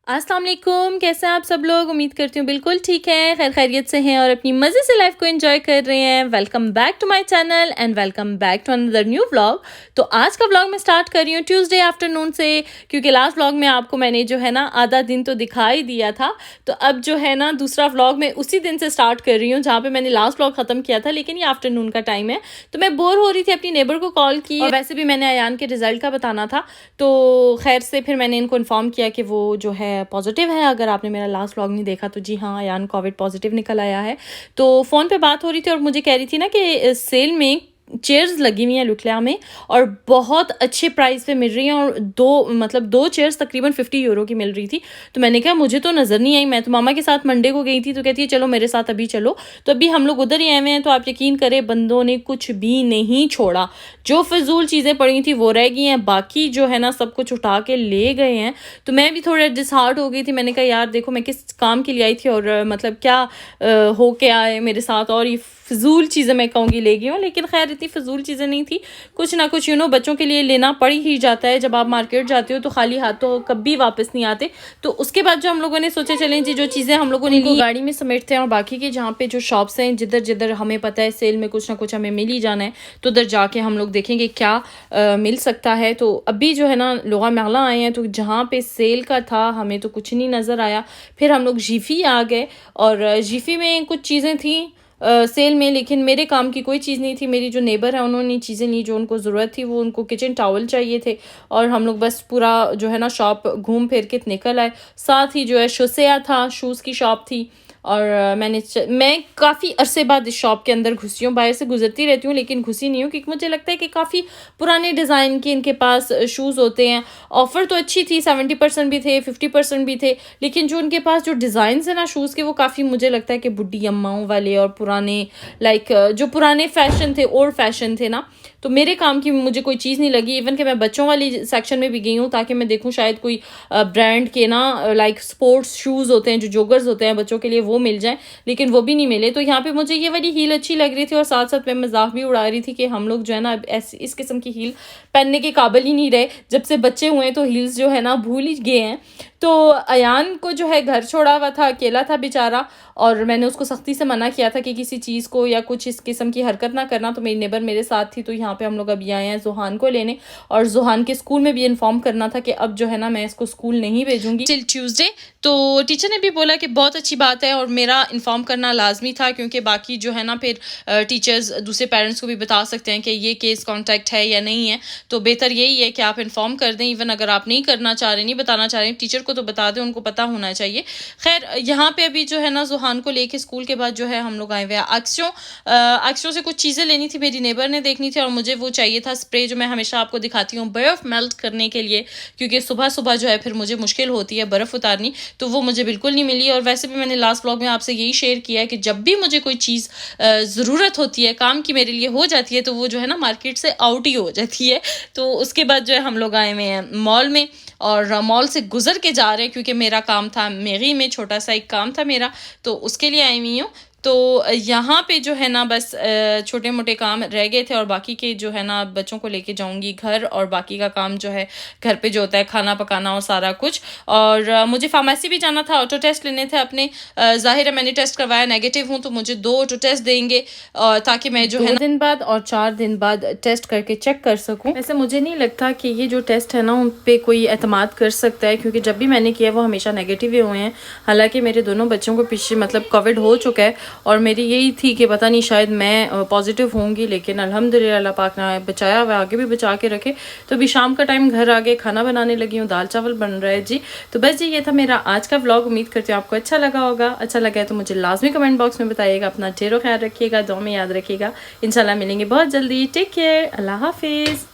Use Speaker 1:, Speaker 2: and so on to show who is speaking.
Speaker 1: अस्सलाम वालेकुम, कैसे हैं आप सब लोग। उम्मीद करती हूँ बिल्कुल ठीक है, खैर खैरियत से हैं और अपनी मज़े से लाइफ को एंजॉय कर रहे हैं। Welcome back to my channel and welcome back to another new vlog. तो आज का व्लॉग मैं स्टार्ट कर रही हूँ ट्यूसडे आफ्टरनून से, क्योंकि लास्ट व्लॉग में आपको मैंने जो है ना आधा दिन तो दिखाई दिया था। तो अब जो है ना दूसरा व्लॉग मैं उसी दिन से स्टार्ट कर रही हूँ जहाँ पर मैंने लास्ट व्लॉग ख़त्म किया था, लेकिन ये आफ्टरनून का टाइम है। तो मैं बोर हो रही थी, अपनी नेबर को कॉल की और वैसे भी मैंने अयान के रिज़ल्ट का बताना था, तो खैर से फिर मैंने इनको इन्फॉर्म किया कि वो जो है पॉजिटिव है। अगर आपने मेरा लास्ट व्लॉग नहीं देखा तो जी हाँ, अयान कोविड पॉजिटिव निकल आया है। तो फ़ोन पे बात हो रही थी और मुझे कह रही थी ना कि सेल में चेयर्स लगी हुई हैं लुटिया में और बहुत अच्छे प्राइस पे मिल रही हैं, और दो चेयर्स तकरीबन 50 यूरो की मिल रही थी। तो मैंने कहा मुझे तो नज़र नहीं आई, मैं तो मामा के साथ मंडे को गई थी। तो कहती है चलो मेरे साथ अभी चलो। तो अभी हम लोग उधर ही आए हुए हैं। तो आप यकीन करें बंदों ने कुछ भी नहीं छोड़ा, जो फिजूल चीज़ें पड़ी थी वो रह गई हैं, बाकी जो है ना सब कुछ उठा के ले गए हैं। तो मैं भी थोड़ा डिसहार्ट हो गई थी। मैंने कहा यार देखो मैं किस काम के लिए आई थी और मतलब क्या हो के आए मेरे साथ, और ये फिजूल चीज़ें मैं कहूँगी ले गई हूँ। लेकिन खैर इतनी फिजूल चीज़ें नहीं थी, कुछ ना कुछ बच्चों के लिए लेना पड़ ही जाता है। जब आप मार्केट जाते हो तो खाली हाथ तो कभी वापस नहीं आते। तो उसके बाद जो हम लोगों ने सोचे चलें जी, जो चीज़ें हम लोगों ने गाड़ी में समेटते हैं और बाकी के जहाँ पे जो शॉप्स हैं जिधर जिधर हमें पता है सेल में कुछ ना कुछ हमें मिल ही जाना है, तो उधर जाके हम लोग देखेंगे क्या मिल सकता है। तो अभी जो है ना लोगा महला आए हैं, तो जहाँ पे सेल का था हमें तो कुछ नहीं नज़र आया। फिर हम लोग जीफी आ गए और जीफी में कुछ चीज़ें थी सेल में, लेकिन मेरे काम की कोई चीज़ नहीं थी। मेरी जो नेबर है उन्होंने चीज़ें ली जो उनको ज़रूरत थी। वो उनको किचन टॉवल चाहिए थे और हम लोग बस पूरा जो है ना शॉप घूम फिर के निकल आए। साथ ही जो है शुसेया था, शूज़ की शॉप थी। और मैं काफ़ी अरसे बाद इस शॉप के अंदर घुसी हूँ। बाहर से गुजरती रहती हूँ लेकिन घुसी नहीं हूँ, क्योंकि मुझे लगता है कि काफ़ी पुराने डिज़ाइन के इनके पास शूज़ होते हैं। ऑफ़र तो अच्छी थी, 70% भी थे, 50% भी थे, लेकिन जो उनके पास जो डिज़ाइन है ना शूज़ के, वो काफ़ी मुझे लगता है कि बुढ़ी अम्माओं वाले और पुराने जो पुराने फ़ैशन थे, ओल्ड फ़ैशन थे ना। तो मेरे काम की मुझे कोई चीज़ नहीं लगी। इवन कि मैं बच्चों वाली सेक्शन में भी गई हूँ ताकि मैं देखूँ शायद कोई ब्रांड के ना स्पोर्ट्स शूज़ होते हैं, जो जॉगर्स होते हैं बच्चों के लिए, वो मिल जाए, लेकिन वो भी नहीं मिले। तो यहाँ पे मुझे ये वाली हील अच्छी लग रही थी और साथ साथ मैं मजाक भी उड़ा रही थी कि हम लोग जो है ना इस किस्म की हील पहनने के काबिल ही नहीं रहे। जब से बच्चे हुए हैं तो हील्स जो है ना भूल ही गए हैं। तो अयान को जो है घर छोड़ा हुआ था, अकेला था बेचारा, और मैंने उसको सख्ती से मना किया था कि किसी चीज़ को या कुछ इस किस्म की हरकत ना करना। तो मेरी नेबर मेरे साथ थी। तो यहाँ पे हम लोग अभी आए हैं जुहान को लेने, और जुहान के स्कूल में भी इन्फॉर्म करना था कि अब जो है ना मैं इसको स्कूल नहीं भेजूंगी टिल ट्यूसडे। तो टीचर ने भी बोला कि बहुत अच्छी बात है और मेरा इन्फॉर्म करना लाजमी था, क्योंकि बाकी जो है ना फिर टीचर्स दूसरे पेरेंट्स को भी बता सकते हैं कि ये केस कॉन्टैक्ट है या नहीं है। तो बेहतर यही है कि आप इन्फॉर्म कर दें। इवन अगर आप नहीं करना चाह रहे, नहीं बताना चाह रहे, टीचर को तो बता दें, उनको पता होना चाहिए। खैर यहाँ पे अभी जो है ना जुहान को लेके स्कूल के बाद जो है हम लोग आए हुए हैं अक्सों से कुछ चीज़ें लेनी थी, मेरी नेबर ने देखनी थी, और मुझे वो चाहिए था स्प्रे जो मैं हमेशा आपको दिखाती हूँ बर्फ़ मेल्ट करने के लिए, क्योंकि सुबह सुबह जो है फिर मुझे मुश्किल होती है बर्फ़ उतारनी। तो वो मुझे बिल्कुल नहीं मिली। और वैसे भी मैंने लास्ट व्लॉग में आपसे यही शेयर किया है कि जब भी मुझे कोई चीज़ ज़रूरत होती है, काम की मेरे लिए हो जाती है, तो वो जो है ना मार्केट से आउट ही हो जाती है। तो उसके बाद जो है हम लोग आए हुए हैं मॉल में, और मॉल से गुजर के जा रहे हैं क्योंकि मेरा काम था मेरी में, छोटा सा एक काम था मेरा, तो उसके लिए आई हुई हूँ। तो यहाँ पे जो है ना बस छोटे मोटे काम रह गए थे, और बाकी के जो है ना बच्चों को लेके जाऊंगी घर, और बाकी का काम जो है घर पे जो होता है खाना पकाना और सारा कुछ। और मुझे फार्मेसी भी जाना था, ऑटो टेस्ट लेने थे अपने। जाहिर है मैंने टेस्ट करवाया, नेगेटिव हूँ, तो मुझे 2 ऑटो टेस्ट देंगे ताकि मैं जो है 2 दिन बाद और 4 दिन बाद टेस्ट करके चेक कर सकूँ। वैसे मुझे नहीं लगता कि ये जो टेस्ट है ना उन पर कोई एतमाद कर सकता है, क्योंकि जब भी मैंने किया वो हमेशा नेगेटिव ही हुए हैं। हालाँकि मेरे दोनों बच्चों को पीछे मतलब कोविड हो चुका है, और मेरी यही थी कि पता नहीं शायद मैं पॉजिटिव होंगी, लेकिन अल्हम्दुलिल्लाह अल्लाह पाक ने बचाया हुआ, आगे भी बचा के रखे। तो अभी शाम का टाइम घर आ गए, खाना बनाने लगी हूँ, दाल चावल बन रहा है जी। तो बस जी ये था मेरा आज का व्लॉग। उम्मीद करती हूँ आपको अच्छा लगा होगा। अच्छा लगा है तो मुझे लाजमी कमेंट बॉक्स में बताइएगा। अपना ढेरों ख्याल रखिएगा, दुआ में याद रखिएगा। इंशाल्लाह मिलेंगे बहुत जल्दी। टेक केयर, अल्लाह हाफिज़।